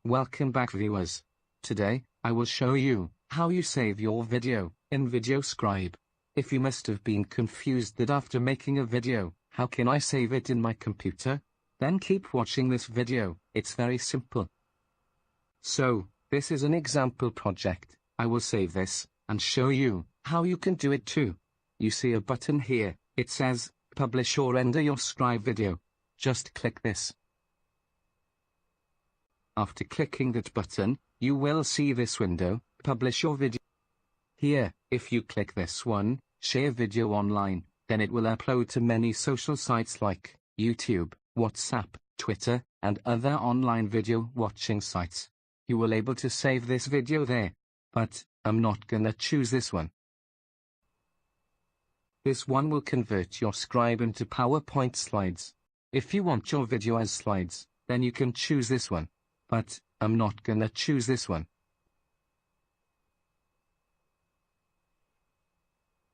Welcome back viewers. Today, I will show you how you save your video in VideoScribe. If you must have been confused that after making a video, how can I save it in my computer? Then keep watching this video, it's very simple. So, this is an example project. I will save this, and show you how you can do it too. You see a button here, it says, Publish or Render your Scribe video. Just click this. After clicking that button, you will see this window, Publish your video. Here, if you click this one, Share video online, then it will upload to many social sites like YouTube, WhatsApp, Twitter, and other online video watching sites. You will able to save this video there. But, I'm not gonna choose this one. This one will convert your Scribe into PowerPoint slides. If you want your video as slides, then you can choose this one. But, I'm not gonna choose this one.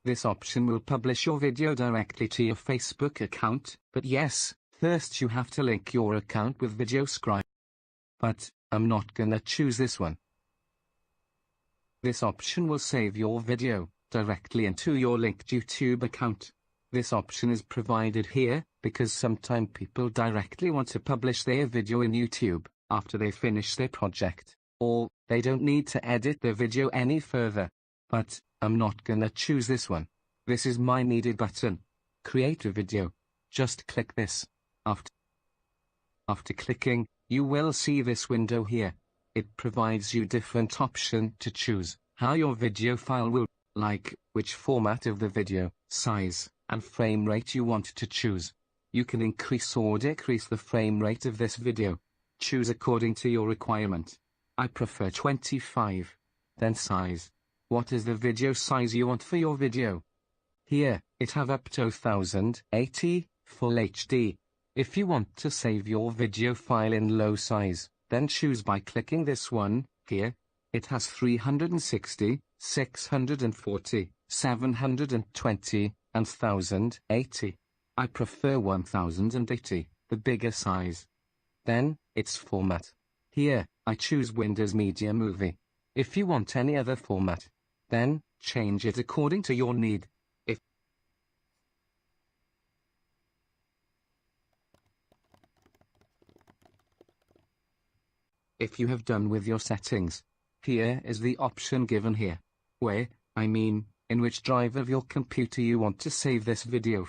This option will publish your video directly to your Facebook account, but yes, first you have to link your account with VideoScribe. But, I'm not gonna choose this one. This option will save your video directly into your linked YouTube account. This option is provided here, because sometimes people directly want to publish their video in YouTube after they finish their project, or they don't need to edit their video any further. But, I'm not gonna choose this one. This is my needed button. Create a video. Just click this. After clicking, you will see this window here. It provides you different options to choose how your video file will, like which format of the video, size, and frame rate you want to choose. You can increase or decrease the frame rate of this video. Choose according to your requirement. I prefer 25. Then size. What is the video size you want for your video? Here, it have up to 1080, Full HD. If you want to save your video file in low size, then choose by clicking this one, here. It has 360, 640, 720, and 1080. I prefer 1080, the bigger size. Then, its format. Here, I choose Windows Media Movie. If you want any other format, then, change it according to your need. If you have done with your settings, here is the option given here, in which drive of your computer you want to save this video.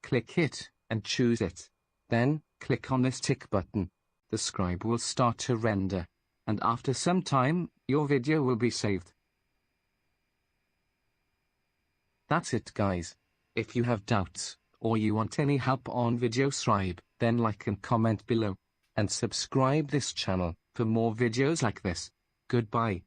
Click it, and choose it. Then, click on this tick button. The Scribe will start to render, and after some time, your video will be saved. That's it guys. If you have doubts, or you want any help on VideoScribe, then like and comment below. And subscribe this channel for more videos like this. Goodbye.